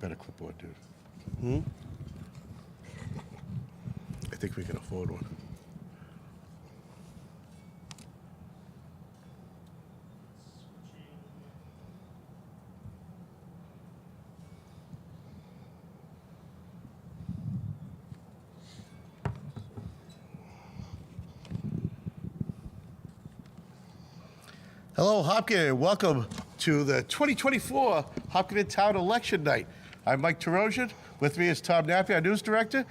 Better clipboard, dude. I think we can afford one. Hello, Hopkins. Welcome to the 2024 Hopkins Town Election Night. I'm Mike Terosian. With me is Tom Nappy, our news director.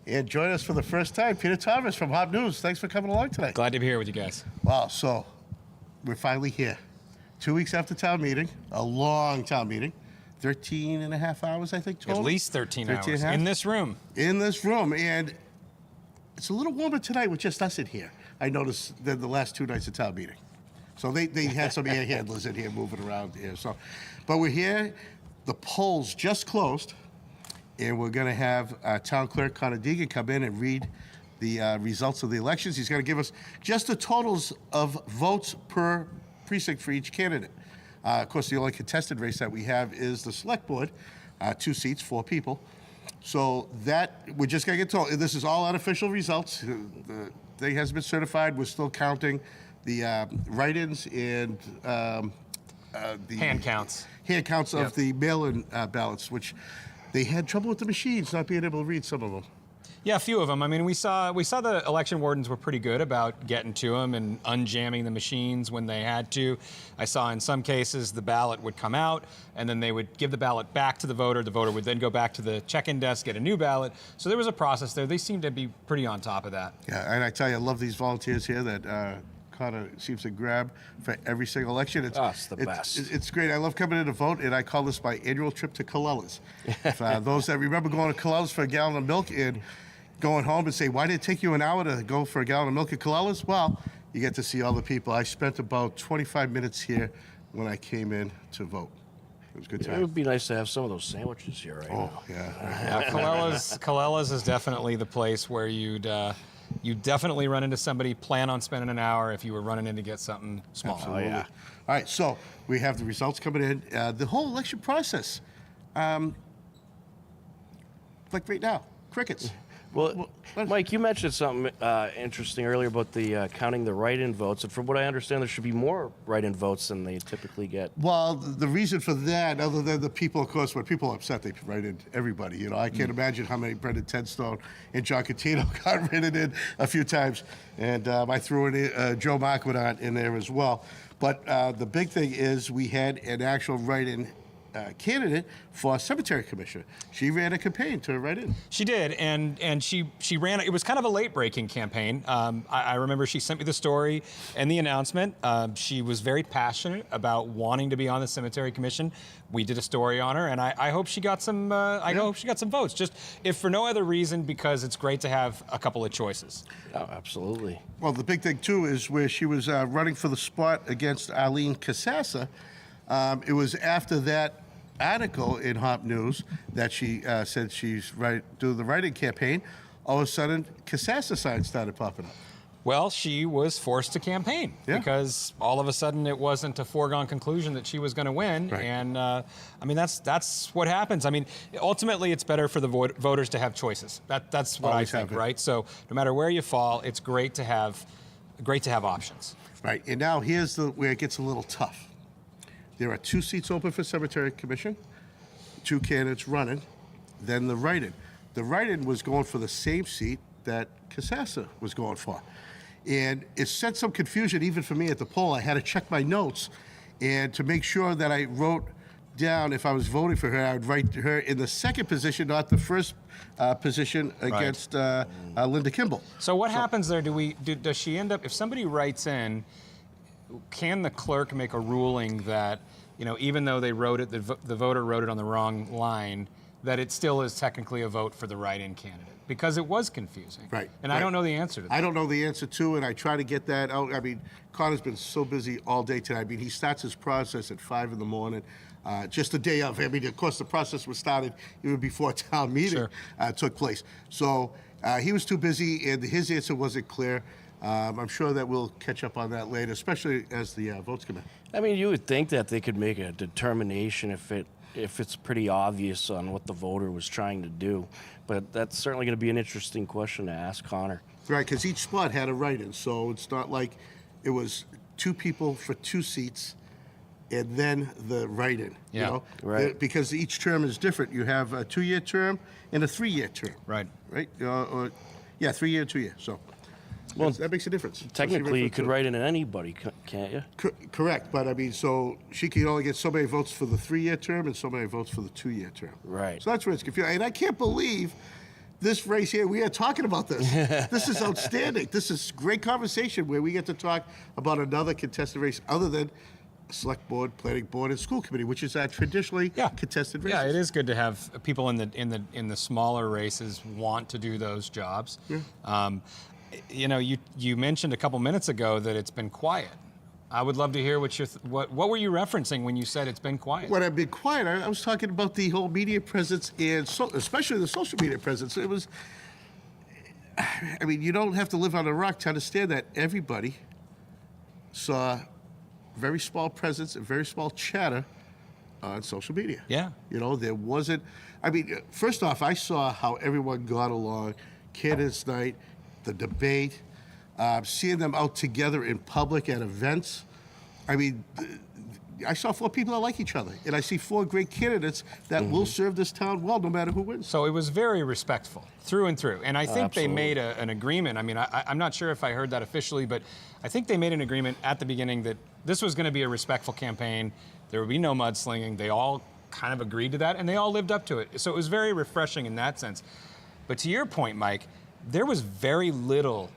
And join us for the first time, Peter Thomas from Hop News. Thanks for coming along tonight. Glad to be here with you guys. Wow, so we're finally here. 2 weeks after town meeting, a long town meeting. 13 and a half hours, I think, total. At least 13 and hours a half? in this room. In this room. And it's a little warmer tonight with just us in here. I noticed than the last 2 nights of town meeting. So they had some air handlers in here moving around here. So, but we're here. The polls just closed, and we're going to have Town Clerk Connor Deegan come in and read the results of the elections. He's going to give us just the totals of votes per precinct for each candidate. Of course, the only contested race that we have is the Select Board, 2 seats, 4 people. So that we're just going to get told. This is all unofficial results. The thing hasn't been certified. We're still counting the write-ins and the Hand counts. Hand counts of the mail-in ballots, which they had trouble with the machines not being able to read some of them. Yeah, a few of them. I mean, we saw the election wardens were pretty good about getting to them and unjamming the machines when they had to. I saw in some cases the ballot would come out, and then they would give the ballot back to the voter. The voter would then go back to the check-in desk, get a new ballot. So there was a process there. They seemed to be pretty on top of that. Yeah, and I tell you, I love these volunteers here that Connor seems to grab for every single election. It's the best. It's great. I love coming in to vote, and I call this my annual trip to Colella's. Those that remember going to Colella's for a gallon of milk and going home and say, why did it take you an hour to go for a gallon of milk at Colella's? Well, you get to see all the people. I spent about 25 minutes here when I came in to vote. It was a good time. It would be nice to have some of those sandwiches here right now. Yeah. Colella's is definitely the place where you definitely run into somebody, plan on spending an hour if you were running in to get something small. Absolutely. All right, so we have the results coming in. The whole election process, like right now, crickets. Well, Mike, you mentioned something interesting earlier about the counting the write-in votes, and from what I understand, there should be more write-in votes than they typically get. Well, the reason for that, other than the people, of course, when people are upset, they write in everybody. You know, I can't imagine how many Brendan Tedstone and John Catino got written in a few times, and I threw in Joe Marquardt in there as well. But the big thing is we had an actual write-in candidate for cemetery commissioner. She ran a campaign to write in. She did, and she ran. It was kind of a late breaking campaign. I remember she sent me the story and the announcement. She was very passionate about wanting to be on the cemetery commission. We did a story on her, and I hope she got some. I hope she got some votes. Just if for no other reason, because it's great to have a couple of choices. Oh, absolutely. Well, the big thing too is where she was running for the spot against Arlene Casassa. It was after that article in Hop News that she said she's doing the writing campaign. All of a sudden, Casassa signs started popping up. Well, she was forced to campaign because all of a sudden it wasn't a foregone conclusion that she was going to win. Right. And I mean, that's what happens. I mean, ultimately, it's better for the voters to have choices. That's what Always I think, have it. right? So no matter where you fall, it's great to have options. Right, and now here's where it gets a little tough. There are 2 seats open for cemetery commission, 2 candidates running, then the write-in. The write-in was going for the same seat that Casassa was going for. And it sent some confusion even for me at the poll. I had to check my notes and to make sure that I wrote down if I was voting for her, I would write her in the second position, not the first position against Linda Kimball. So what happens there? Does she end up, if somebody writes in, can the clerk make a ruling that, you know, even though they wrote it, the voter wrote it on the wrong line, that it still is technically a vote for the write-in candidate? Because it was confusing. Right. And I don't know the answer to that. I don't know the answer to it. I try to get that out. I mean, Connor's been so busy all day today. I mean, he starts his process at 5 in the morning, just the day of. I mean, of course, the process was started even before town meeting took place. So he was too busy, and his answer wasn't clear. I'm sure that we'll catch up on that later, especially as the votes come in. I mean, you would think that they could make a determination if it if it's pretty obvious on what the voter was trying to do. But that's certainly going to be an interesting question to ask Connor. Right, because each spot had a write-in, so it's not like it was 2 people for 2 seats and then the write-in. Yeah. You know? Right. Because each term is different. You have a 2-year term and a 3-year term. Right. Right? 3-year, 2-year. So that makes a difference. Technically, you could write in anybody, can't you? Correct, but I mean, so she can only get so many votes for the 3-year term and so many votes for the 2-year term. Right. So that's where it's confusing. And I can't believe this race here, we are talking about this. This is outstanding. This is great conversation where we get to talk about another contested race other than select board, planning board, and school committee, which is traditionally contested races. Yeah, it is good to have people in the smaller races want to do those jobs. Yeah. You know, you mentioned a couple minutes ago that it's been quiet. I would love to hear what were you referencing when you said it's been quiet? When I've been quiet, I was talking about the whole media presence and especially the social media presence. It was, I mean, you don't have to live on a rock to understand that everybody saw very small presence and very small chatter on social media. Yeah. You know, there wasn't, I mean, first off, I saw how everyone got along, candidates night, the debate, seeing them out together in public at events. I mean, I saw 4 people that like each other, and I see 4 great candidates that will serve this town well, no matter who wins. So it was very respectful through and through. And I think they Absolutely. made an agreement. I mean, I'm not sure if I heard that officially, but I think they made an agreement at the beginning that this was going to be a respectful campaign. There would be no mudslinging. They all kind of agreed to that, and they all lived up to it. So it was very refreshing in that sense. But to your point, Mike, there was very little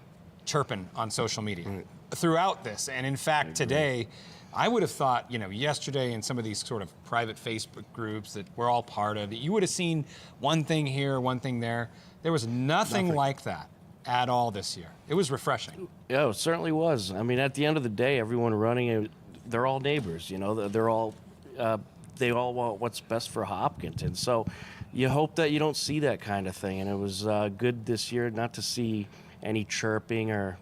chirping on social media throughout this. And in fact, today, I would have thought, you know, yesterday in some of these sort of private Facebook groups that we're all part of, that you would have seen one thing here, one thing there. There was nothing like that at all this year. It was refreshing. Yeah, it certainly was. I mean, at the end of the day, everyone running, they're all neighbors. You know, they're all, they all want what's best for Hopkinton. So you hope that you don't see that kind of thing. And it was good this year not to see any chirping or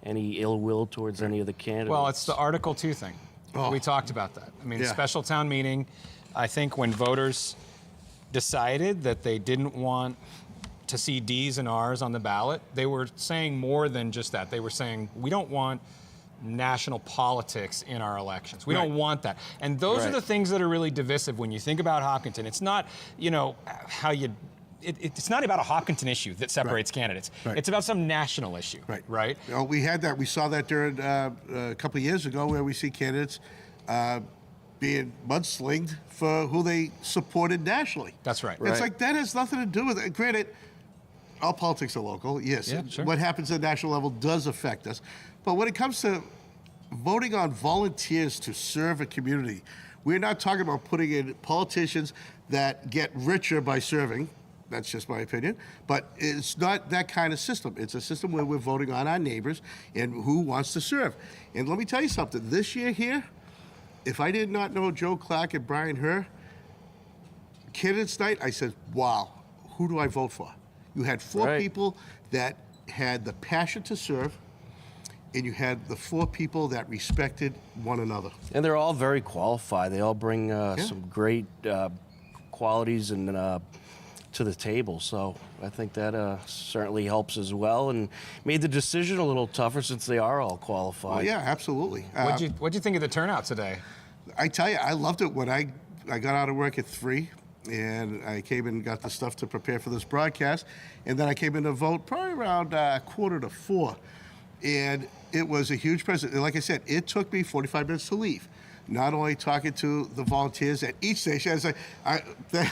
any ill will towards any of the candidates. Well, it's the Article 2 thing. Oh. We talked about that. I mean, Yeah. special town meeting, I think when voters decided that they didn't want to see Ds and Rs on the ballot, they were saying more than just that. They were saying, we don't want national politics in our elections. We don't want that. And those are Right. the things that are really divisive when you think about Hopkinton. It's not, you know, how you... It's not about a Hopkinton issue that separates candidates. Right. It's about some national issue, right? You know, we had that. We saw that during a couple of years ago, where we see candidates being mudslinged for who they supported nationally. That's right. It's like that has nothing to do with it. Granted, all politics are local. Yes, Yeah, sure. what happens at the national level does affect us. But when it comes to voting on volunteers to serve a community, we're not talking about putting in politicians that get richer by serving. That's just my opinion. But it's not that kind of system. It's a system where we're voting on our neighbors and who wants to serve. And let me tell you something. This year here, if I did not know Joe Clark and Brian Herr, candidates night, I said, wow, who do I vote for? You had 4 Right. people that had the passion to serve, and you had the 4 people that respected one another. And they're all very qualified. They all bring some great qualities and to the table. So I think that certainly helps as well, and made the decision a little tougher since they are all qualified. Well, yeah, absolutely. What'd you think of the turnout today? I tell you, I loved it when I got out of work at 3, and I came and got the stuff to prepare for this broadcast, and then I came in to vote probably around 3:45, and it was a huge present. And like I said, it took me 45 minutes to leave. Not only talking to the volunteers at each station, I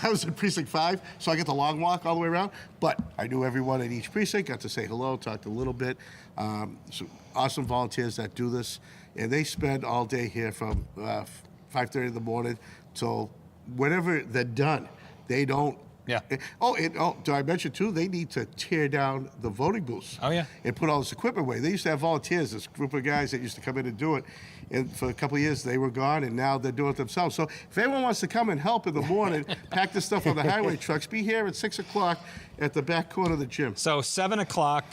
was in precinct 5, so I get the long walk all the way around, but I knew everyone at each precinct, got to say hello, talked a little bit. Some awesome volunteers that do this, and they spend all day here from 5:30 in the morning till whenever they're done. They don't. Yeah. Oh, did I mention too? They need to tear down the voting booths. Oh, yeah. And put all this equipment away. They used to have volunteers, this group of guys that used to come in and do it. And for a couple of years, they were gone, and now they're doing it themselves. So if anyone wants to come and help in the morning, pack this stuff on the highway trucks, be here at 6 o'clock at the back corner of the gym. So 7 o'clock,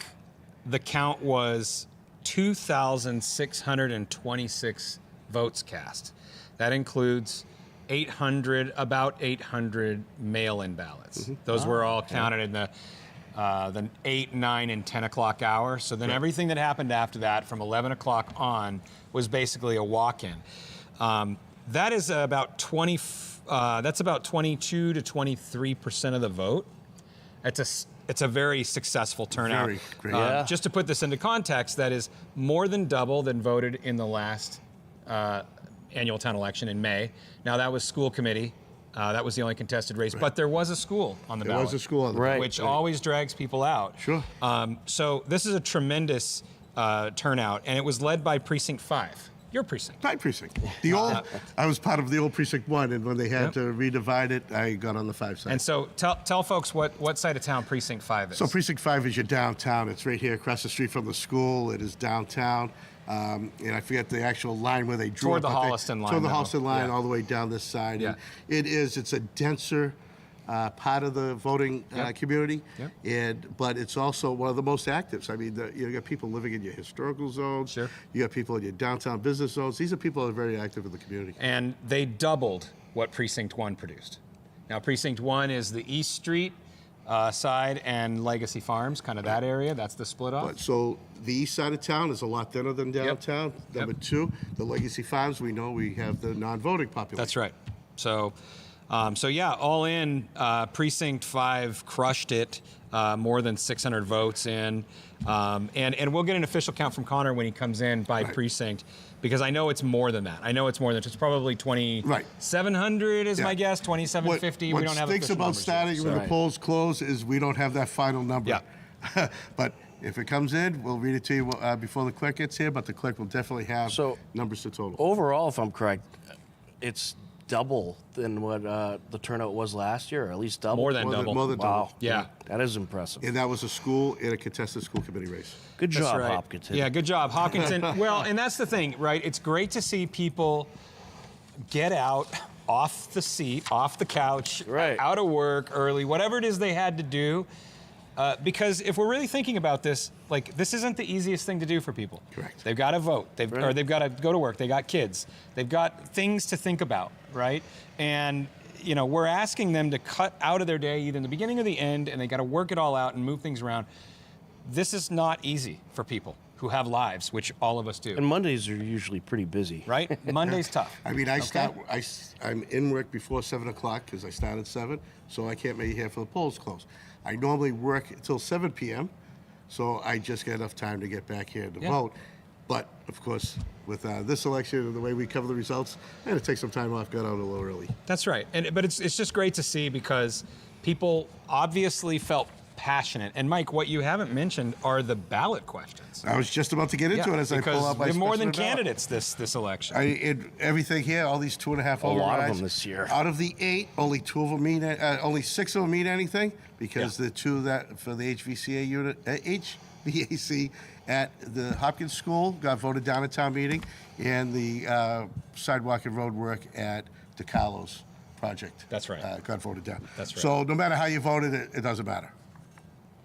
the count was 2,626 votes cast. That includes about 800 mail-in ballots. Those were all counted in the 8, 9, and 10 o'clock hour. So then everything that happened after that, from 11 o'clock on, was basically a walk-in. That is about 22 to 23% of the vote. It's a very successful turnout. Very great. Yeah. Just to put this into context, that is more than double than voted in the last annual town election in May. Now that was school committee. That was the only contested race, but there was a school on the There ballot. was a school on the Right. ballot. Which always drags people out. Sure. So this is a tremendous turnout, and it was led by Precinct 5, your precinct. My precinct. The old, I was part of the old precinct 1, and when they had to redivide it, I got on the 5 side. And so tell folks what side of town Precinct 5 is. So precinct 5 is your downtown. It's right here across the street from the school. It is downtown. And I forget the actual line where they drew Toward it. the but Holliston line, Toward the though. Holliston line, Yeah. all the way down this side. Yeah. And it's a denser part of the voting community. Yep. But it's also one of the most active. So, I mean, you got people living in your historical zones. Sure. You got people in your downtown business zones. These are people that are very active in the community. And they doubled what Precinct 1 produced. Now, Precinct 1 is the East Street side and Legacy Farms, kind of that area. That's the split off. But so the east side of town is a lot thinner than downtown. Number 2, the Legacy Farms, we know we have the non-voting population. That's right. So yeah, all in, Precinct 5 crushed it, more than 600 votes in. And we'll get an official count from Connor when he comes in by precinct, because I know it's more than that. I know it's more than it's probably 2,700 is my guess, 2,750. We don't have What stinks official about numbers yet. starting when the Right. polls close is we don't have that final number. Yeah. But if it comes in, we'll read it to you before the clerk gets here, but the clerk will definitely have So- numbers to total. Overall, if I'm correct, it's double than what the turnout was last year, or at least double. More than double. More than Wow. double. Yeah. That is impressive. And that was a school in a contested school committee race. Good That's job, right. Hopkinton. Yeah, good job, Hopkinton. Well, and that's the thing, right? It's great to see people get out off the seat, off the couch, Right. out of work early, whatever it is they had to do. Because if we're really thinking about this, like, this isn't the easiest thing to do for people. Correct. They've got to vote. Or Right. they've got to go to work. They got kids. They've got things to think about, right? And we're asking them to cut out of their day either in the beginning or the end, and they got to work it all out and move things around. This is not easy for people who have lives, which all of us do, And Mondays are usually pretty busy. right? Monday's tough. I mean, I'm in work before 7 o'clock because I start at 7, so I can't make it here for the polls close. I normally work until 7 p.m., so I just get enough time to get back here to vote. But, of course, with this election and the way we cover the results, I had to take some time off, got out a little early. That's right. But it's just great to see, because people obviously felt passionate. And Mike, what you haven't mentioned are the ballot questions. I was just about to get into it as I because pull out my we have more than specimen ballot. candidates this election. Everything here, all these 2.5 A lot of overrides. them this year. Out of the 8, only 2 of them mean, only 6 of them mean anything, because the 2 that for the HVAC unit, HVAC at the Hopkins School got voted down at town meeting, and the sidewalk and road work at DeCarlo's project. That's right. Got voted down. That's right. So no matter how you voted, it doesn't matter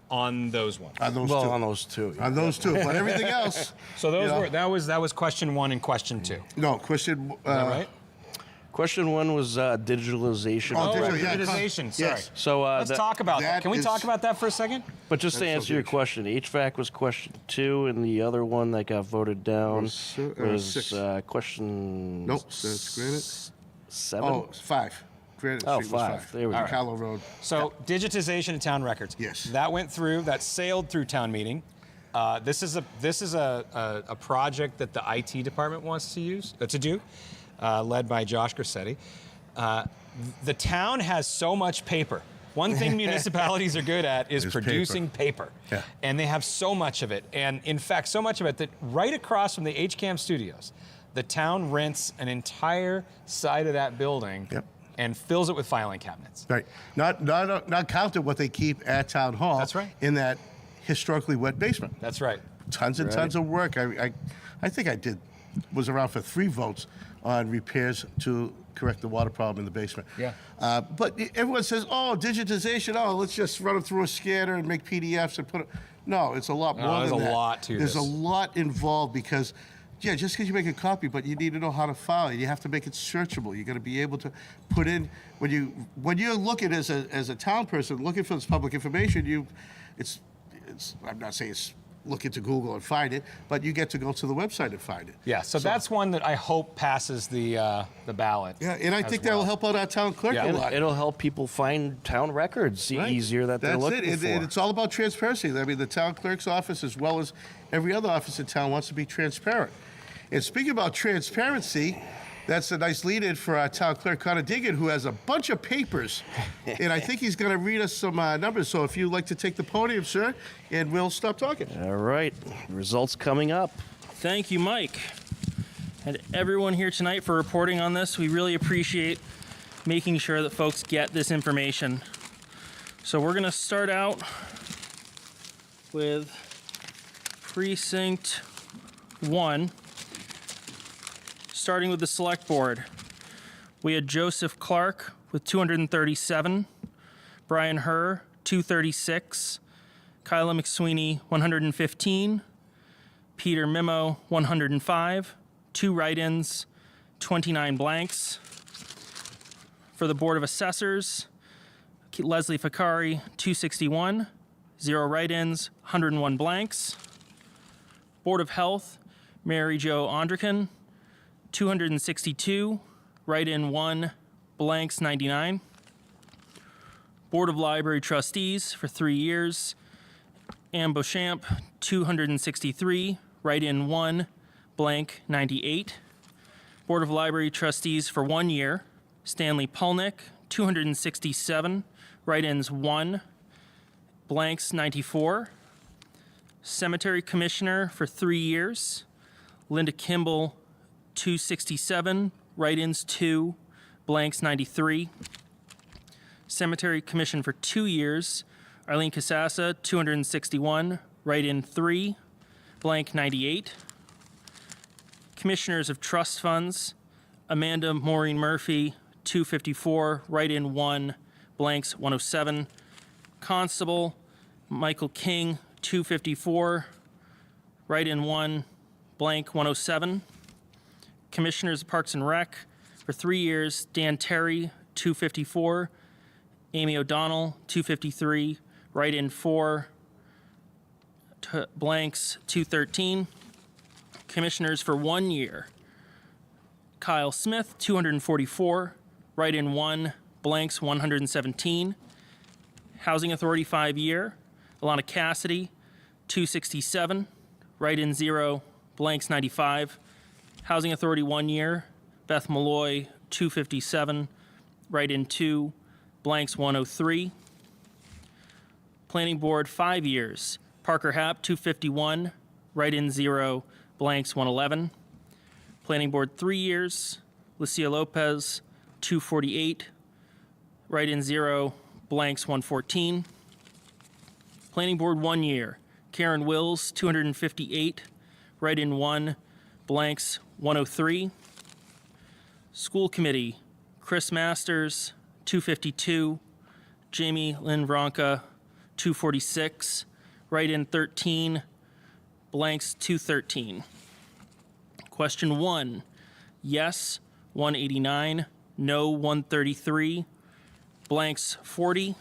On those ones. on those Well, 2. on those two. On those 2, but everything else. So those you know, were that was question 1 and question 2. Is no question. that right? Question 1 was digitalization. Oh, Oh, digital, yeah, digitization. Sorry. yes. So Let's talk about that. that Can we is- talk about that for a second? But just to That's answer your huge. question, HVAC was question 2, and the other one that got voted down Was, 6. question. Nope, that's granite. 7. Oh, it's 5. Granite Oh, Street was 5. 5. There we go. Carlo Road. So digitization of town records. Yes. That went through. That sailed through town meeting. This is a project that the IT department wants to do, led by Josh Grassetti. The town has so much paper. One thing municipalities are good at is Is producing paper. Yeah. And they have so much of it. And in fact, so much of it that right across from the HCAM studios, the town rents an entire side of that building Yep. and fills it with filing cabinets. Right. Not counted what they keep at town hall. That's right. In that historically wet basement. That's right. Tons and tons of work. I think I was around for 3 votes on repairs to correct the water problem in the basement. Yeah. But everyone says, oh, digitization, let's just run them through a scanner and make PDFs and put it. No, it's a lot more there's than a that. lot to There's this. a lot involved because Yeah, just because you make a copy, but you need to know how to file it. You have to make it searchable. You got to be able to put in when you're looking as a town person looking for this public information. It's I'm not saying it's look into Google and find it, but you get to go to the website and find it. Yeah, so that's one that I hope passes the ballot. Yeah, and I think that will help out our town clerk Yeah. a And lot. it'll help people find town records Right. easier that they're That's looking it. for. And it's all about transparency. I mean, the town clerk's office, as well as every other office in town, wants to be transparent. And speaking about transparency, that's a nice lead-in for our town clerk, Connor Diggin, who has a bunch of papers. And I think he's going to read us some numbers. So if you'd like to take the podium, sir, and we'll stop talking. All right, results coming up. Thank you, Mike, and everyone here tonight for reporting on this. We really appreciate making sure that folks get this information. So we're going to start out with Precinct 1, starting with the Select Board. We had Joseph Clark with 237, Brian Herr, 236, Kyla McSweeney, 115, Peter Mimo, 105, 2 write-ins, 29 blanks. For the Board of Assessors, Leslie Fakari, 261, 0 write-ins, 101 blanks. Board of Health, Mary Jo Ondrican, 262, write-in 1, blanks 99. Board of Library Trustees for 3 years, Anne Beauchamp, 263, write-in 1, blank 98. Board of Library Trustees for 1 year, Stanley Pulnick, 267, write-ins 1, blanks 94. Cemetery Commissioner for 3 years, Linda Kimball, 267, write-ins 2, blanks 93. Cemetery Commission for 2 years, Arlene Casassa, 261, write-in 3, blank 98. Commissioners of Trust Funds, Amanda Maureen Murphy, 254, write-in 1, blanks 107. Constable, Michael King, 254, write-in 1, blank 107. Commissioners of Parks and Rec for 3 years, Dan Terry, 254, Amy O'Donnell, 253, write-in 4, blanks 213. Commissioners for 1 year, Kyle Smith, 244, write-in 1, blanks 117. Housing Authority 5 year, Alana Cassidy, 267, write-in 0, blanks 95. Housing Authority 1 year, Beth Malloy, 257, write-in 2, blanks 103. Planning Board 5 years, Parker Happ, 251, write-in 0, blanks 111. Planning Board 3 years, Lucia Lopez, 248, write-in 0, blanks 114. Planning Board 1 year, Karen Wills, 258, write-in 1, blanks 103. School Committee, Chris Masters, 252, Jamie Lynn Vronka, 246, write-in 13, blanks 213. Question 1, yes 189, no 133, blanks 40.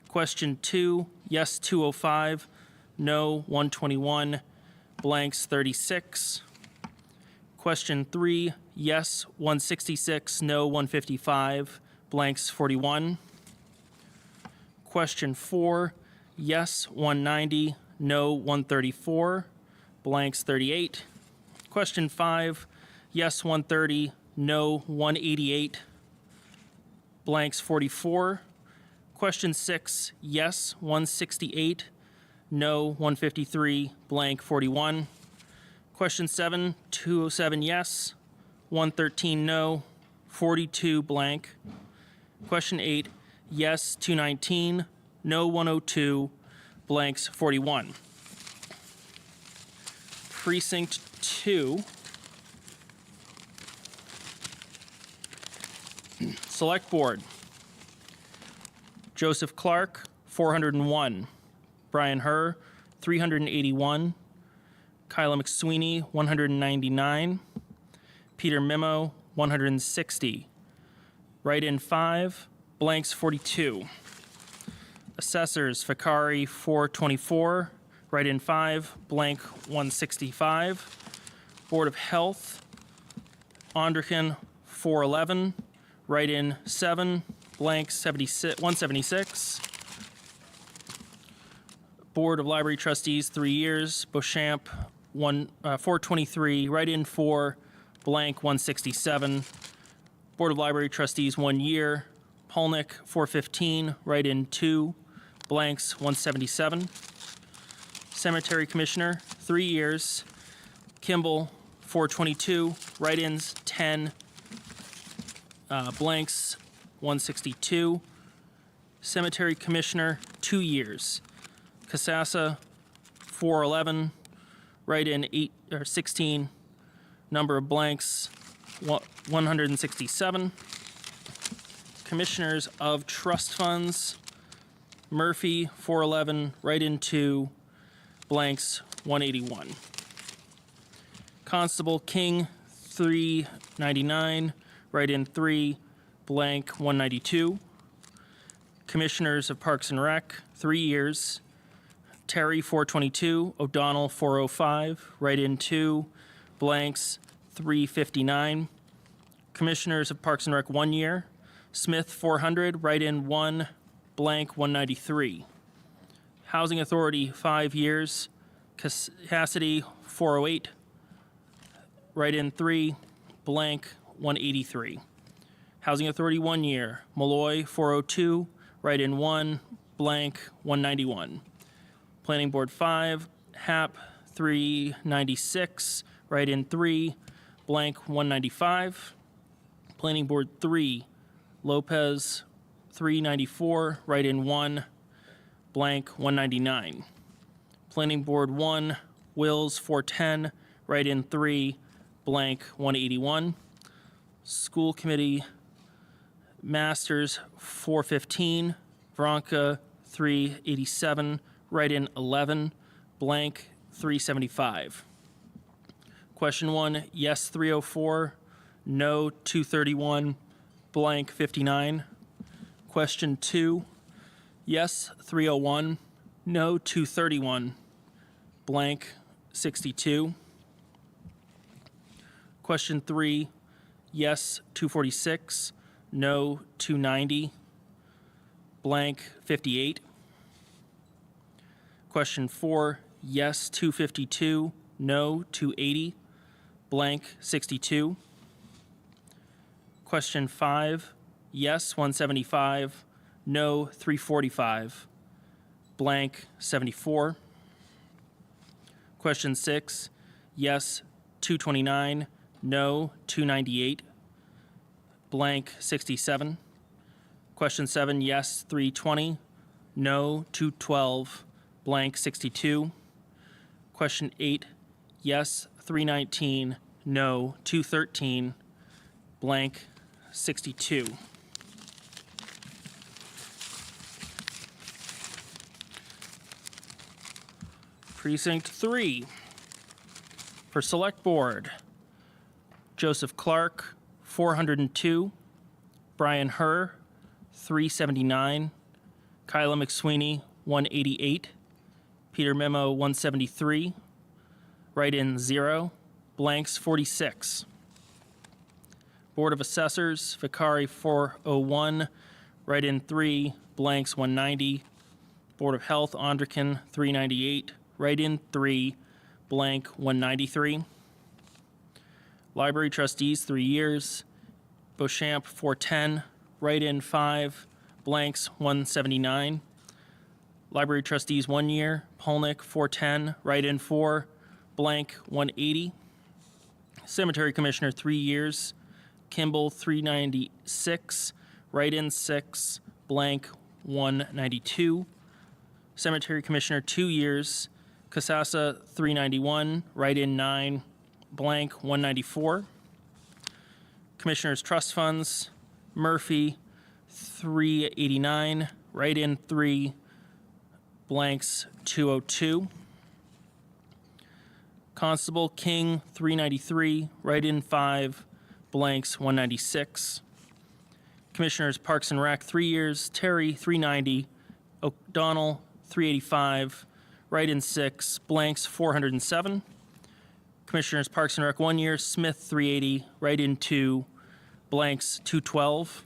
Question 2, yes 205, no 121, blanks 36. Question 3, yes 166, no 155, blanks 41. Question 4, yes 190, no 134, blanks 38. Question 5, yes 130, no 188, blanks 44. Question 6, yes 168, no 153, blank 41. Question 7, 207 yes, 113 no, 42 blank. Question 8, yes 219, no 102, blanks 41. Precinct 2. Select Board. Joseph Clark, 401. Brian Herr, 381. Kyla McSweeney, 199. Peter Mimo, 160. Write-in 5, blanks 42. Assessors, Fakari, 424. Write-in 5, blank 165. Board of Health, Ondrican, 411. Write-in 7, blank 176. Board of Library Trustees, 3 years. Beauchamp, 423. Write-in 4, blank 167. Board of Library Trustees, 1 year. Polnick, 415. Write-in 2, blanks 177. Cemetery Commissioner, 3 years. Kimball, 422. Write-ins 10, blanks 162. Cemetery Commissioner, 2 years. Casassa, 411. Write-in 16. Number of blanks 167. Commissioners of Trust Funds, Murphy, 411. Write-in 2, blanks 181. Constable King, 399. Write-in 3, blank 192. Commissioners of Parks and Rec, 3 years. Terry, 422. O'Donnell, 405. Write-in 2, blanks 359. Commissioners of Parks and Rec, 1 year. Smith, 400. Write-in 1, blank 193. Housing Authority, 5 years. Cassidy, 408. Write-in 3, blank 183. Housing Authority, 1 year. Malloy, 402. Write-in 1, blank 191. Planning Board 5, Hap, 396. Write-in 3, blank 195. Planning Board 3, Lopez, 394. Write-in 1, blank 199. Planning Board 1, Wills, 410. Write-in 3, blank 181. School Committee, Masters, 415. Veronica, 387. Write-in 11, blank 375. Question 1, yes 304, no 231, blank 59. Question 2, yes 301, no 231, blank 62. Question 3, yes 246, no 290, blank 58. Question 4, yes 252, no 280, blank 62. Question 5, yes 175, no 345, blank 74. Question 6, yes 229, no 298, blank 67. Question 7, yes 320, no 212, blank 62. Question 8, yes 319, no 213, blank 62. Precinct 3. For Select Board, Joseph Clark, 402. Brian Herr, 379. Kyla McSweeney, 188. Peter Mimo, 173. Write-in 0. Blanks 46. Board of Assessors, Vicari 401. Write-in 3. Blanks 190. Board of Health, Ondrican 398. Write-in 3. Blank 193. Library Trustees, 3 years. Beauchamp 410. Write-in 5. Blanks 179. Library Trustees, 1 year. Polnick 410. Write-in 4. Blank 180. Cemetery Commissioner, 3 years. Kimball 396. Write-in 6. Blank 192. Cemetery Commissioner, 2 years. Casassa 391. Write-in 9. Blank 194. Commissioners Trust Funds, Murphy 389. Write-in 3. Blanks 202. Constable King, 393, write-in 5, blanks 196. Commissioners Parks and Rec, 3 years, Terry, 390, O'Donnell, 385, write-in 6, blanks 407. Commissioners Parks and Rec, 1 year, Smith, 380, write-in 2, blanks 212.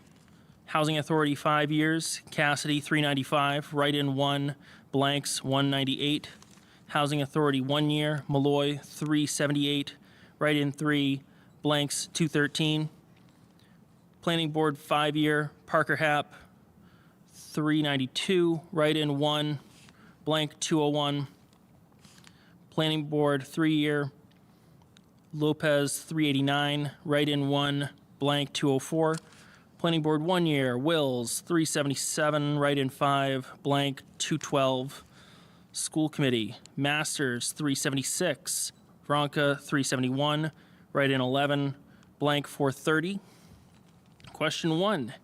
Housing Authority, 5 years, Cassidy, 395, write-in 1, blanks 198. Housing Authority, 1 year, Malloy, 378, write-in 3, blanks 213. Planning Board, 5 year, Parker Hap, 392, write-in 1, blank 201. Planning Board, 3 year, Lopez, 389, write-in 1, blank 204. Planning Board, 1 year, Wills, 377, write-in 5, blank 212. School Committee, Masters, 376, Vronka, 371, write-in 11, blank 430. Question 1,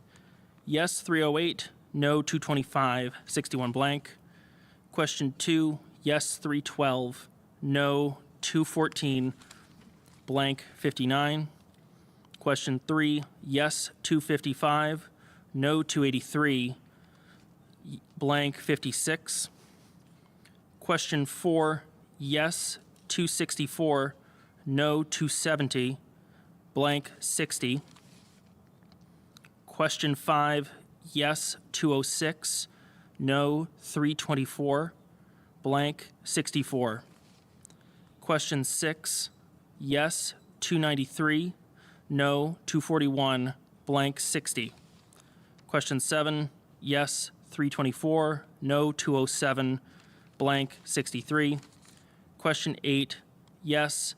yes 308, no 225, 61 blank. Question 2, yes 312, no 214, blank 59. Question 3, yes 255, no 283, blank 56. Question 4, yes 264, no 270, blank 60. Question 5, yes 206, no 324, blank 64. Question 6, yes 293, no 241, blank 60. Question 7, yes 324, no 207, blank 63. Question 8, yes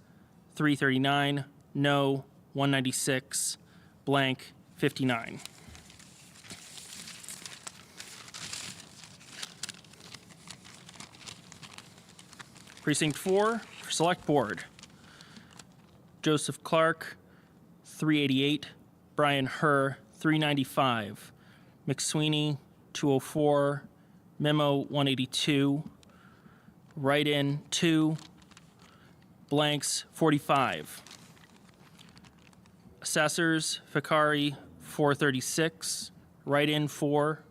339, no 196, blank 59. Precinct 4, Select Board. Joseph Clark, 388. Brian Herr, 395. McSweeney, 204. Memo, 182. Write-in, 2. Blanks, 45. Assessors, Fikari, 436. Write-in, 4.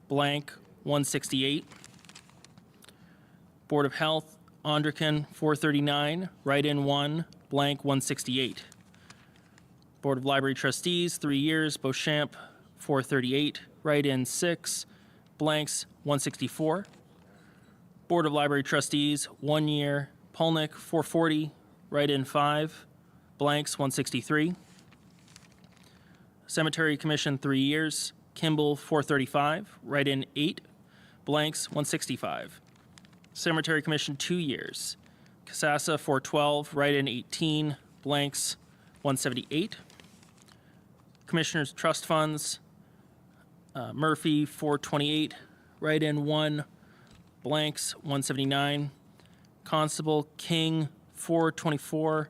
Blank, 168. Board of Health, Ondrican, 439. Write-in, 1. Blank, 168. Board of Library Trustees, 3 years. Beauchamp, 438. Write-in, 6. Blanks, 164. Board of Library Trustees, 1 year. Polnick, 440. Write-in, 5. Blanks, 163. Cemetery Commission, 3 years. Kimball, 435. Write-in, 8. Blanks, 165. Cemetery Commission, 2 years. Casassa, 412. Write-in, 18. Blanks, 178. Commissioners Trust Funds, Murphy, 428. Write-in, 1. Blanks, 179. Constable King, 424.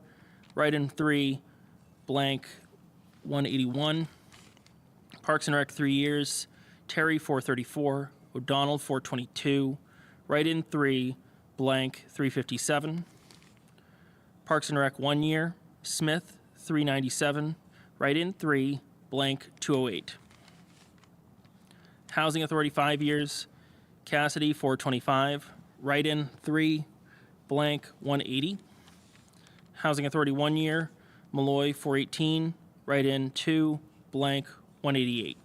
Write-in, 3. Blank, 181. Parks and Rec, 3 years. Terry, 434. O'Donnell, 422. Write-in, 3. Blank, 357. Parks and Rec, 1 year. Smith, 397. Write-in, 3. Blank, 208. Housing Authority, 5 years. Cassidy, 425. Write-in, 3. Blank, 180. Housing Authority, 1 year. Malloy, 418. Write-in, 2. Blank, 188.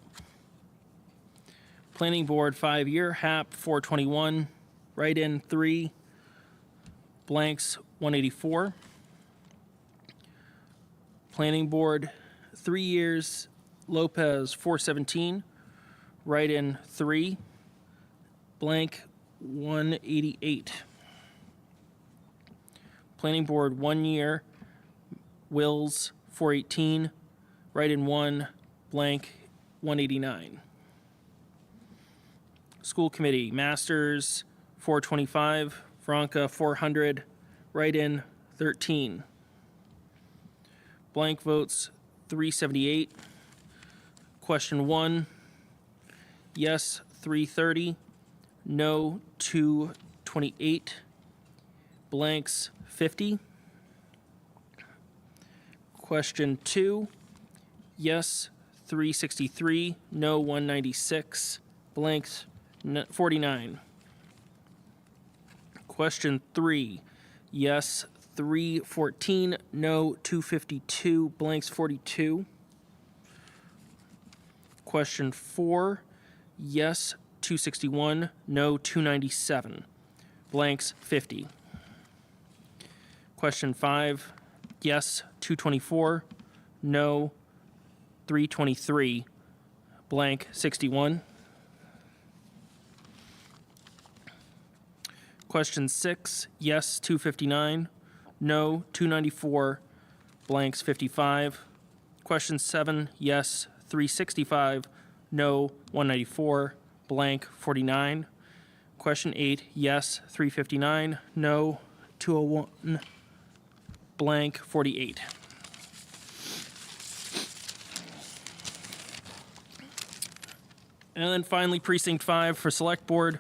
Planning Board, 5 year. Hap, 421. Write-in, 3. Blanks, 184. Planning Board, 3 years. Lopez, 417. Write-in, 3. Blank, 188. Planning Board, 1 year. Wills, 418. Write-in, 1. Blank, 189. School Committee, Masters, 425. Vronka, 400. Write-in, 13. Blank votes, 378. Question 1, yes, 330. No, 228. Blanks, 50. Question 2, yes 363, no 196, blanks 49. Question 3, yes 314, no 252, blanks 42. Question 4, yes 261, no 297, blanks 50. Question 5, yes 224, no 323, blank 61. Question 6, yes 259, no 294, blanks 55. Question 7, yes 365, no 194, blank 49. Question 8, yes 359, no 201, blank 48. And then finally, Precinct 5 for Select Board,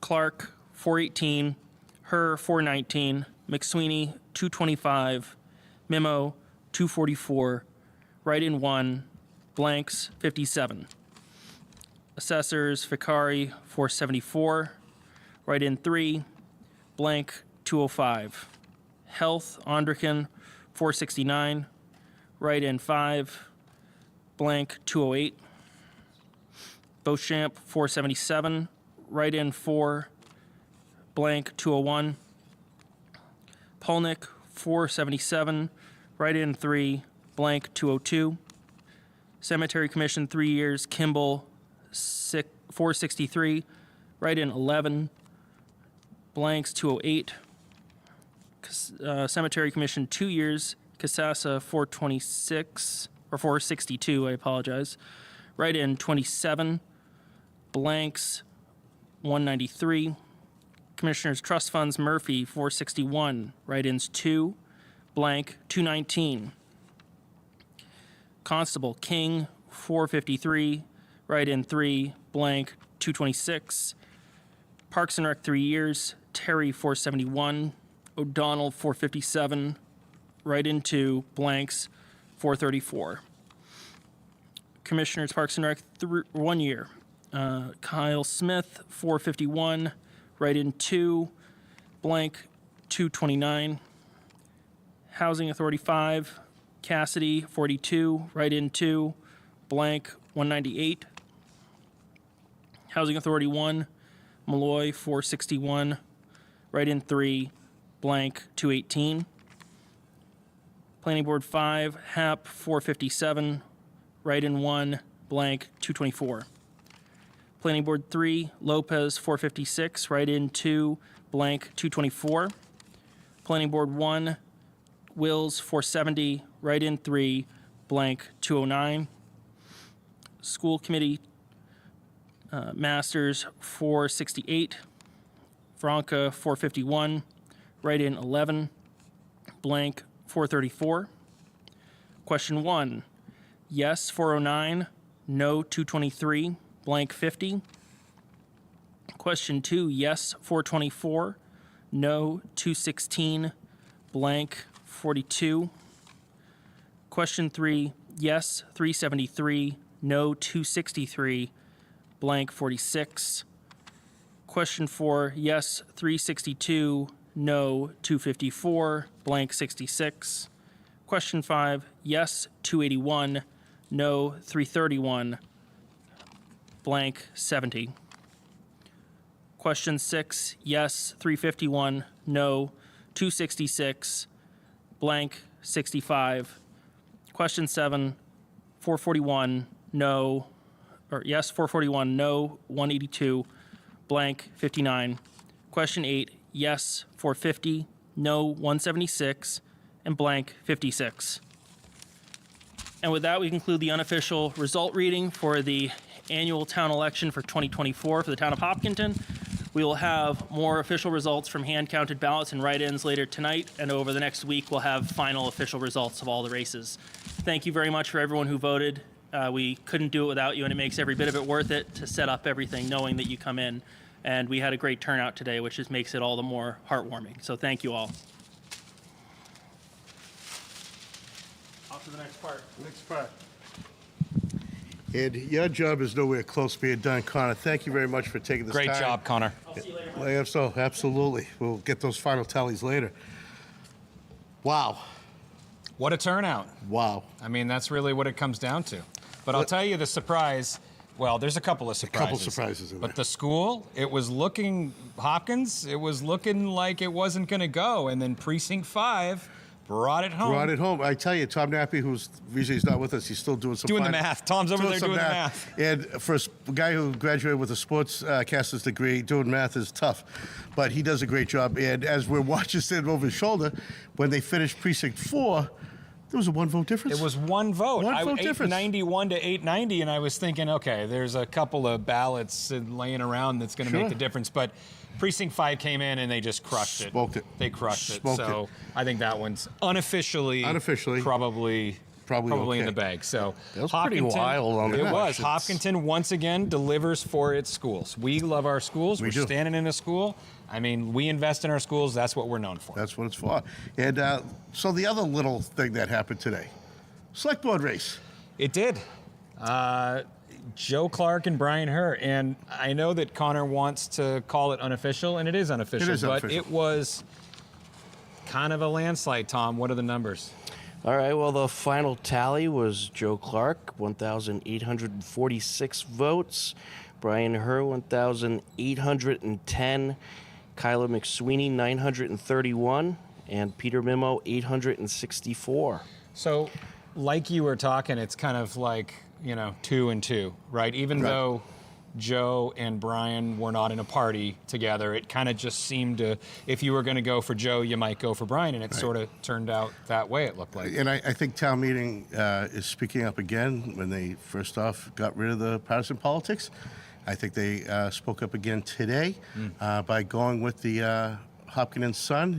Clark 418, Her 419, McSweeney 225, Memo 244, Write-in 1, blanks 57. Assessors Vicari 474, Write-in 3, blank 205. Health Ondrican 469, Write-in 5, blank 208. Beauchamp 477, Write-in 4, blank 201. Polnick 477, Write-in 3, blank 202. Cemetery Commission 3 years, Kimball 463, Write-in 11, blanks 208. Cemetery Commission 2 years, Casassa 426, or 462, I apologize. Write-in 27, blanks 193. Commissioners Trust Funds Murphy 461, write-ins 2, blank 219. Constable King 453, write-in 3, blank 226. Parks and Rec 3 years, Terry 471, O'Donnell 457, write-in 2, blanks 434. Commissioners Parks and Rec 1 year, Kyle Smith 451, write-in 2, blank 229. Housing Authority 5, Cassidy 42, write-in 2, blank 198. Housing Authority 1, Malloy 461, write-in 3, blank 218. Planning Board 5, Hap 457, write-in 1, blank 224. Planning Board 3, Lopez 456, write-in 2, blank 224. Planning Board 1, Wills 470, write-in 3, blank 209. School Committee Masters 468, Franca 451, write-in 11, blank 434. Question 1, yes 409, no 223, blank 50. Question 2, yes 424, no 216, blank 42. Question 3, yes 373, no 263, blank 46. Question 4, yes 362, no 254, blank 66. Question 5, yes 281, no 331, blank 70. Question 6, yes 351, no 266, blank 65. Question 7, 441, no, or yes 441, no 182, blank 59. Question 8, yes 450, no 176, and blank 56. And with that, we conclude the unofficial result reading for the annual town election for 2024 for the town of Hopkinton. We will have more official results from hand-counted ballots and write-ins later tonight, and over the next week, we'll have final official results of all the races. Thank you very much for everyone who voted. We couldn't do it without you, and it makes every bit of it worth it to set up everything knowing that you come in. And we had a great turnout today, which just makes it all the more heartwarming. So thank you all. to the next part. Next part. And your job is nowhere close to being done, Connor. Thank you very much for taking this Great time. job, Connor. I'll see you later. Yeah, so, absolutely. We'll get those final tallies later. Wow. What a turnout. Wow. I mean, that's really what it comes down to. But I'll tell you the surprise. Well, there's a couple of surprises. couple surprises in But there. the school, it was looking, Hopkins, it was looking like it wasn't going to go. And then Precinct 5 brought it home. Brought it home. I tell you, Tom Nappy, who's usually he's not with us, he's still doing some Doing the fine- math. Tom's over there some doing the math. And for a guy who graduated with a sports caster's degree, doing math is tough. But he does a great job. And as we're watching sitting over his shoulder, when they finished Precinct 4, there was a one-vote difference. It was one vote. One vote difference. 891 to 890, and I was thinking, okay, there's a couple of ballots laying around that's going to Sure. make the difference. But Precinct 5 came in and they just crushed it. Smoked it. They crushed it. Smoked So it. I think that one's unofficially probably okay. in the bag. So That was pretty wild on the It was. questions. Hopkinton once again delivers for its schools. We love our schools. We're do. standing in a school. I mean, we invest in our schools. That's what we're known for. That's what it's for. And so the other little thing that happened today, select board race. It did. Joe Clark and Brian Herr. And I know that Connor wants to call it unofficial, and it is unofficial. It is but unofficial. it was kind of a landslide, Tom. What are the numbers? All right, well, the final tally was Joe Clark, 1,846 votes. Brian Herr, 1,810. Kyla McSweeney, 931. And Peter Mimo, 864. So, like you were talking, it's kind of like, 2 and 2, right? Even Right. though Joe and Brian were not in a party together, it kind of just seemed to, if you were going to go for Joe, you might go for Brian, and it sort of turned out that way, it looked like. And I think town meeting is speaking up again when they first off got rid of the partisan politics. I think they spoke up again today by going with the Hopkins son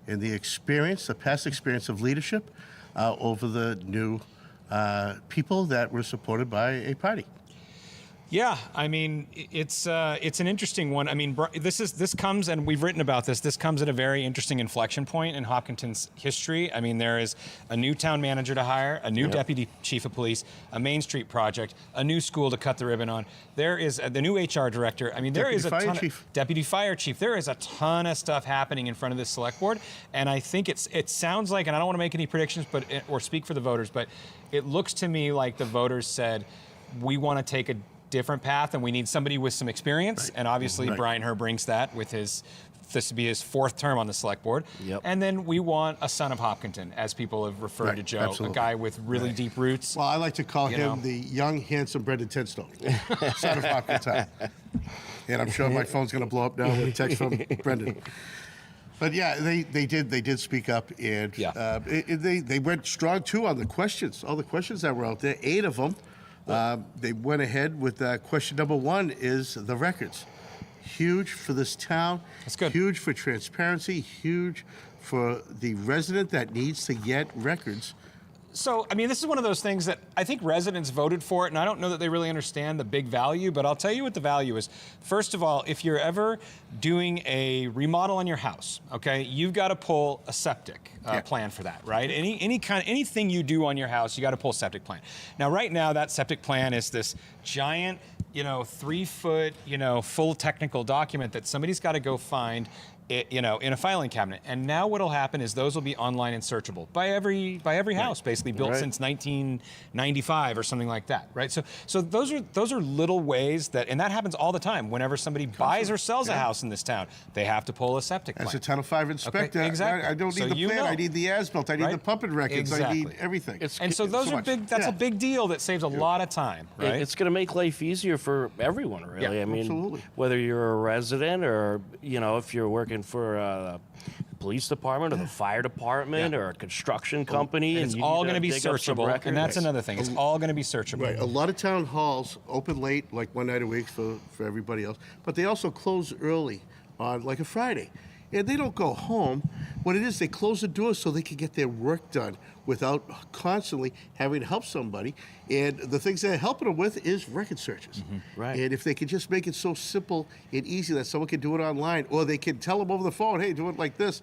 and the experience, the past experience of leadership over the new people that were supported by a party. Yeah, I mean, it's an interesting one. I mean, this comes, and we've written about this. This comes at a very interesting inflection point in Hopkinton's history. I mean, there is a new town manager to hire, a new deputy chief of police, a Main Street project, a new school to cut the ribbon on. There is the new HR director. I mean, there is a Deputy ton fire chief. deputy fire chief. There is a ton of stuff happening in front of this select board, and I think it sounds like, and I don't want to make any predictions, or speak for the voters, but it looks to me like the voters said, we want to take a different path, and we need somebody with some experience. And obviously, Right. Brian Herr brings that with this will be his 4th term on the select board. Yep. And then we want a son of Hopkinton, as people have referred Right, to Joe, absolutely. a guy with really deep roots. Well, I like to call You him know. the young, handsome Brendan Tenstone, son of Hopkins. And I'm sure my phone's going to blow up now with a text from Brendan. But yeah, they did speak up, and Yeah. they went strong too on the questions. All the questions that were out there, 8 of them. They went ahead with question number 1 is the records. Huge for this town. That's good. Huge for transparency. Huge for the resident that needs to get records. So, I mean, this is one of those things that I think residents voted for it, and I don't know that they really understand the big value, but I'll tell you what the value is. First of all, if you're ever doing a remodel on your house, okay, you've got to pull a septic plan for that, right? Anything you do on your house, you got to pull a septic plan. Now, right now, that septic plan is this giant, 3-foot, full technical document that somebody's got to go find in a filing cabinet. And now what'll happen is those will be online and searchable by every house, basically built Right. since 1995 or something like that, right? So those are little ways and that happens all the time. Whenever somebody buys or sells a house in this town, they have to pull a septic plan. As a Title V inspector, exactly. I don't So need the you plan. know. I need the as-built. I need the Right? pumping records. I need Exactly. everything. And so those so are much. big. That's Yeah. a big deal that saves a lot of time, right? It's going to make life easier for everyone, really. Yeah, I mean, absolutely. whether you're a resident or, if you're working for a police department or the fire department or a construction company. And it's you all need going to be dig up some searchable, records. and that's another thing. It's all going to be searchable. Right. A lot of town halls open late, like one night a week for everybody else, but they also close early on like a Friday. And they don't go home. What it is, they close the doors so they can get their work done without constantly having to help somebody. And the things they're helping them with is record searches. Right. And if they could just make it so simple and easy that someone can do it online, or they can tell them over the phone, hey, do it like this,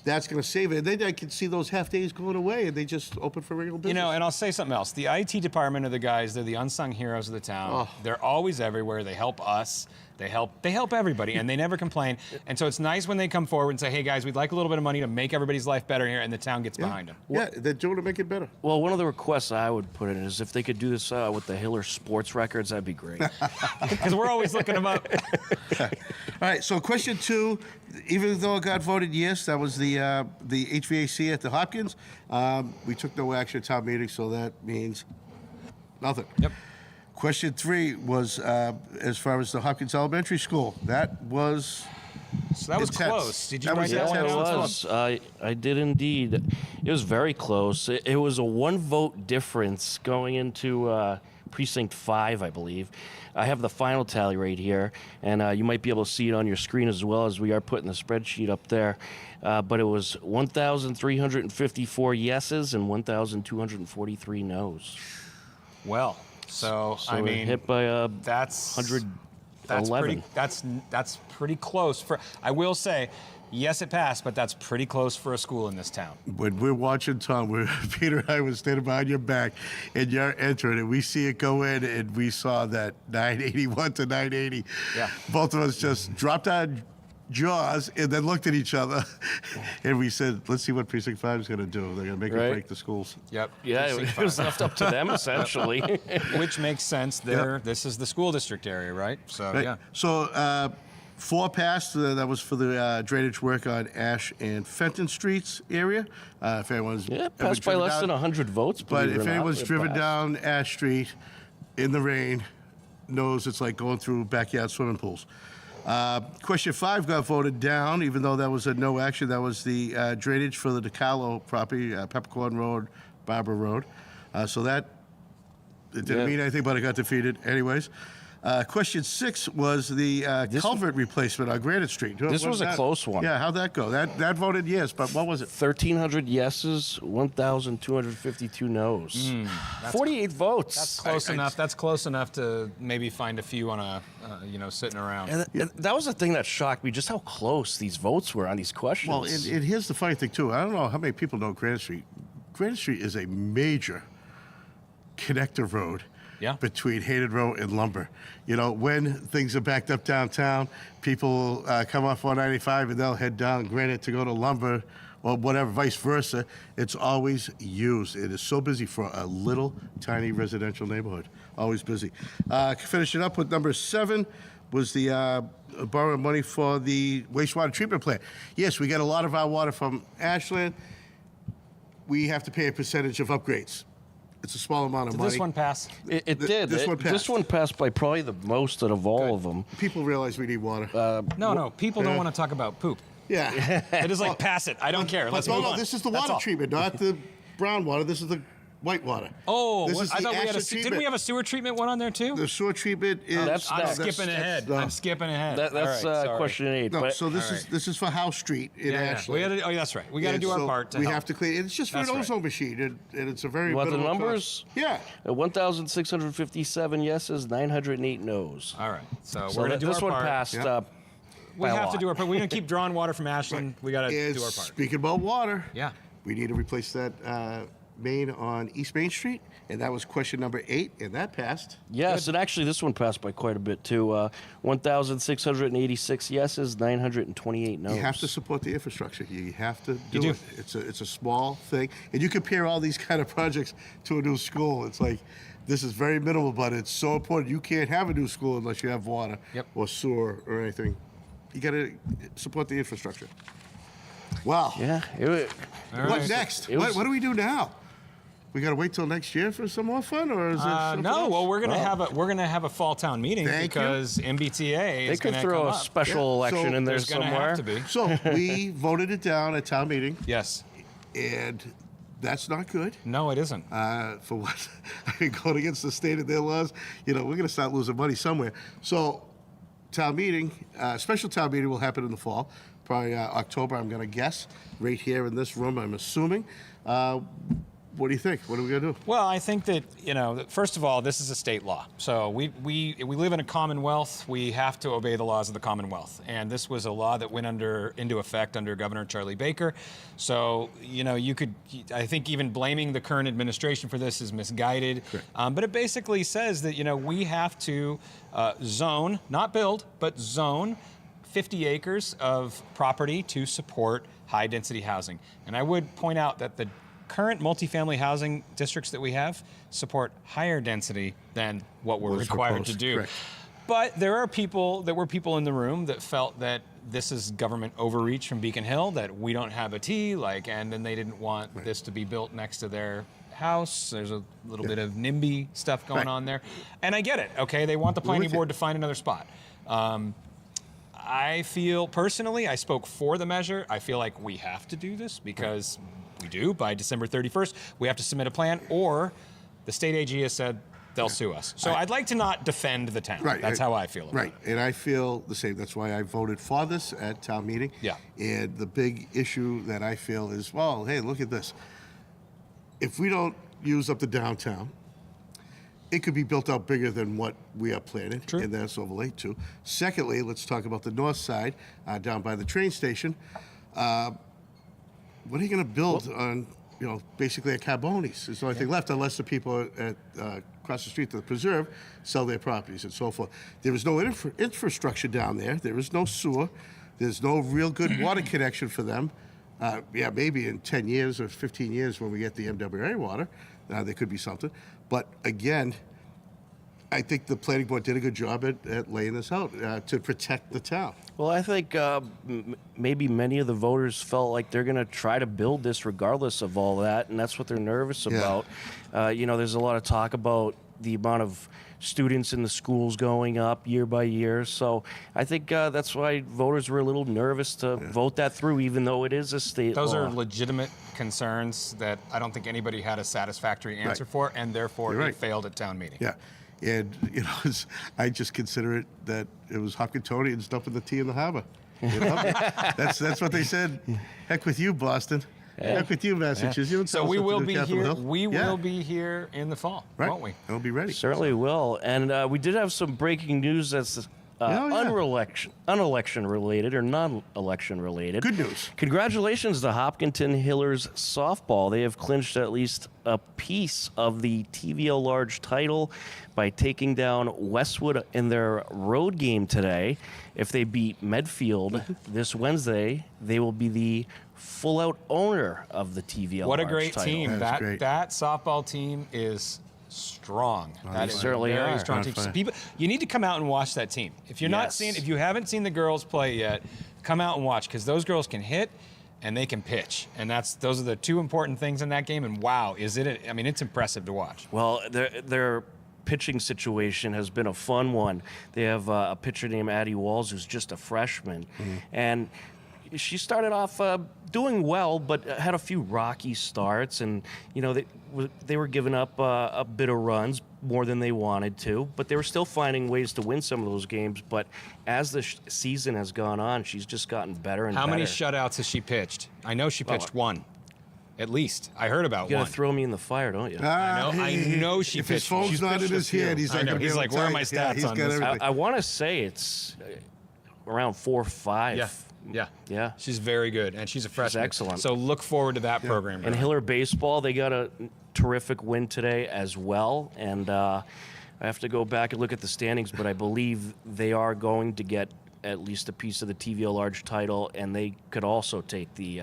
that's going to save it. And then I can see those half days going away, and they just open for regular business. You know, and I'll say something else. The IT department are the guys, they're the unsung heroes of the town. They're always everywhere. They help us. They help everybody, and they never complain. And so it's nice when they come forward and say, hey, guys, we'd like a little bit of money to make everybody's life better here, and the town gets behind them. Yeah, they're doing to make it better. Well, one of the requests I would put in is if they could do this with the Hiller sports records, that'd be great. Because we're always looking them up. All right, so question 2, even though it got voted yes, that was the HVAC at the Hopkins. We took no action at town meeting, so that means nothing. Yep. Question 3 was as far as the Hopkins Elementary School. That was So that was intense. close. Did you That write was that one intense. down? It was. I did indeed. It was very close. It was a 1 vote difference going into precinct 5, I believe. I have the final tally right here, and you might be able to see it on your screen as well, as we are putting the spreadsheet up there. But it was 1,354 yeses and 1,243 nos. Well, so I we're mean, hit by a that's 111. That's pretty close. I will say, yes, it passed, but that's pretty close for a school in this town. When we're watching Tom, Peter and I were standing behind your back, and you're entering, and we see it go in, and we saw that 981 to 980. Yeah. Both of us just dropped our jaws and then looked at each other, and we said, let's see what Precinct 5 is going to do. They're going to make Right. it break the schools. Yep. Yeah, Precinct it was 5. left up to them, essentially. Which makes sense. This is the school district area, right? So Right. yeah. So 4 passed. That was for the drainage work on Ash and Fenton Streets area. If anyone's Yeah, ever passed by driven less down- than 100 votes. But believe it if or not, anyone's it driven passed. down Ash Street in the rain, knows it's like going through backyard swimming pools. Question 5 got voted down, even though that was a no action. That was the drainage for the DeCarlo property, Peppercorn Road, Barbara Road. So that it didn't Yeah. mean anything, but it got defeated anyways. Question 6 was the culvert replacement on Granite Street. This was a close one. Yeah, how'd that go? That voted yes, but what was it? 1,300 yeses, 1,252 nos. 48 votes. That's close enough. That's close enough to maybe find a few on a, sitting around. And that was the thing that shocked me, just how close these votes were on these questions. Well, and here's the funny thing, too. I don't know how many people know Granite Street. Granite Street is a major connector road Yeah. between Hayden Road and Lumber. You know, when things are backed up downtown, people come off 195 and they'll head down Granite to go to Lumber or whatever, vice versa. It's always used. It is so busy for a little tiny residential neighborhood. Always busy. Finishing up with number 7 was the borrowing money for the wastewater treatment plant. Yes, we get a lot of our water from Ashland. We have to pay a percentage of upgrades. It's a small amount of Did money. this one pass? it did. this one This passed. one passed by probably the most out of all of them. People realize we need water. No. People don't want to talk about poop. yeah. It is like pass it. I don't care. But Let's no, move no, on. this is the That's water all. treatment, not the brown water. This is the white water. Oh, This what- is I the thought we had acid didn't we treatment. have a sewer treatment one on there too? The sewer treatment is. That's I'm next. skipping ahead. no. I'm skipping ahead. That's All right, sorry. question 8. No, but so this all is right. this is for House Street in Yeah, yeah. Ashland. We gotta, oh, that's right. We got to And do our so part to we help. have to clean. It's just for That's an right. ozone machine, and it's a very. You want the minimal cost. numbers? Yeah. 1,657 yeses, 908 nos. All right. So, So we're gonna do this our one part. passed. Yeah. We by a have to lot. do our part. We're gonna keep drawing water from Ashland. We got to And do our part. speaking about water, Yeah. we need to replace that main on East Main Street, and that was question number 8, and that passed. Yes, and actually this one passed by quite a bit too. 1,686 yeses, 928 nos. You have to support the infrastructure. You have to do, do. it. It's a small thing, and you compare all these kind of projects to a new school. It's like this is very minimal, but it's so important. You can't have a new school unless you have water Yep. or sewer or anything. You got to support the infrastructure. Wow. Yeah. All What right. next? It was- What do we do now? We got to wait till next year for some more fun, or is it something No, else? well, we're gonna have a fall town meeting Thank you. because MBTA They is could gonna throw come a up. special Yeah, election so in there There's gonna somewhere. have to be. So we voted it down at town meeting, Yes. and that's not good. No, it isn't. For what? I mean, going against the state of their laws, we're going to start losing money somewhere. So, town meeting, special town meeting will happen in the fall, probably October, I'm going to guess, right here in this room, I'm assuming. what do you think? What are we going to do? Well, I think that, that first of all, this is a state law. So we live in a commonwealth. We have to obey the laws of the commonwealth. And this was a law that went into effect under Governor Charlie Baker. So, I think even blaming the current administration for this is misguided. But it basically says that, we have to zone, not build, but zone 50 acres of property to support high density housing. And I would point out that the current multifamily housing districts that we have support higher density than what we're required proposed, to do. correct. But there were people in the room that felt that this is government overreach from Beacon Hill, that we don't have a T, and then they didn't want this to be built next to their house. There's a little bit of NIMBY stuff going on there. And I get it, okay? They want the planning with you. board to find another spot. I feel personally, I spoke for the measure. I feel like we have to do this because we do. By December 31st, we have to submit a plan, or the state AG has said they'll sue us. So I'd like to not defend the town. Right. That's how I feel about Right. it. And I feel the same. That's why I voted for this at town meeting. Yeah. And the big issue that I feel is, well, hey, look at this. If we don't use up the downtown, it could be built out bigger than what we are planning, True. and that's overlaid too. Secondly, let's talk about the north side, down by the train station. What are you going to build on, basically at Carboni's? There's the only thing left, unless the people at across the street, the preserve, sell their properties and so forth. There is no infrastructure down there. There is no sewer. There's no real good water connection for them. Maybe in 10 years or 15 years when we get the MWA water, there could be something. But again, I think the planning board did a good job at laying this out to protect the town. Well, I think maybe many of the voters felt like they're going to try to build this regardless of all that, and that's what they're nervous about. There's a lot of talk about the amount of students in the schools going up year by year. So I think that's why voters were a little nervous to vote that through, even though it is a state Those law. are legitimate concerns that I don't think anybody had a satisfactory answer for, and therefore You're it right. failed at town meeting. Yeah. And, I just consider it that it was Hopkintonians dumping the tea in the harbor. That's what they said. Heck with you, Boston. Heck with you, Massachusetts. You don't So tell us we what to will do, be Capitol here. Hill. We Yeah. will be here in the fall, Right. won't we? I'll be ready. Certainly will. And we did have some breaking news that's unelection related or non-election related. Good news. Congratulations to Hopkinton Hillers softball. They have clinched at least a piece of the TVL Large title by taking down Westwood in their road game today. If they beat Medfield this Wednesday, they will be the full-out owner of the TVL What a Large great title. team! That is great. That softball team is strong. That is certainly a very are. strong On team. fire. People, you need to come out and watch that team. If you're Yes. if you haven't seen the girls play yet, come out and watch, because those girls can hit and they can pitch, and those are the two important things in that game. And wow, it's impressive to watch. Well, their pitching situation has been a fun one. They have a pitcher named Addie Walls, who's just a freshman, and she started off doing well, but had a few rocky starts, and they were giving up a bit of runs, more than they wanted to, but they were still finding ways to win some of those games. But as the season has gone on, she's just gotten better and How better. many shutouts has she pitched? I know she pitched one, at least. I heard about You one. gotta throw me in the fire, don't you? I know she If his pitched. phone's She's not in pitched a his hand, few. he's I not know. going to be He's able like, to where are tell my you. stats Yeah, he's on got this? everything. I want to say it's around 4 or 5. Yeah. Yeah. She's very good, and she's a freshman. excellent. So look forward to that program. And Hiller baseball, they got a terrific win today as well. And I have to go back and look at the standings, but I believe they are going to get at least a piece of the TVL Large title, and they could also take the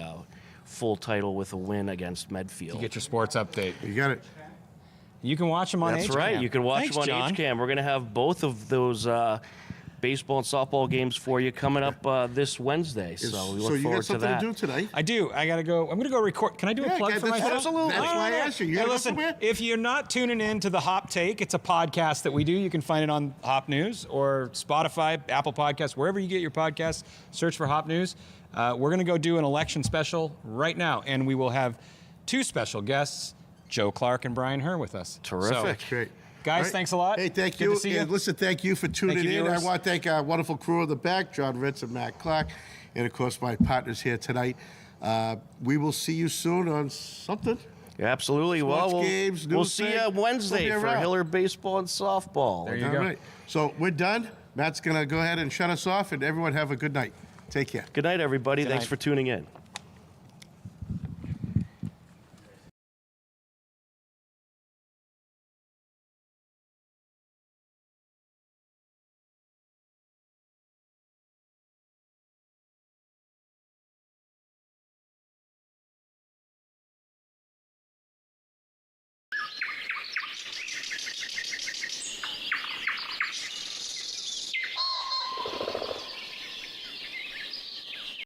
full title with a win against Medfield. You get your sports update. You got it. You can watch them on That's HCAM. right. You can watch Thanks, them on John. HCAM. We're going to have both of those baseball and softball games for you coming up this Wednesday. So we look So you forward got to something that. to do tonight? I do. I gotta go. I'm gonna go record. Can I do a Yeah, plug yeah, for that's- myself? absolutely. That's why I no. asked you. You Hey, gotta go listen, somewhere? if you're not tuning in to the Hop Take, it's a podcast that we do. You can find it on Hop News or Spotify, Apple Podcasts, wherever you get your podcasts. Search for Hop News. We're gonna go do an election special right now, and we will have two special guests, Joe Clark and Brian Herr, with us. Terrific. So, Great. guys, All right. thank a lot. Hey, thank Good you. to see you. And listen, thank you for tuning you, in. viewers. I want to thank our wonderful crew in the back, John Ritz and Matt Clark, and of course my partners here tonight. We will see you soon on something. Yeah, absolutely. Sports Well, games, we'll news see thing. you Wednesday We'll be for around. Hiller baseball and softball. There you All go. right. So we're done. Matt's going to go ahead and shut us off, and everyone have a good night. Take care. Good night, everybody. Good Thanks night. for tuning in.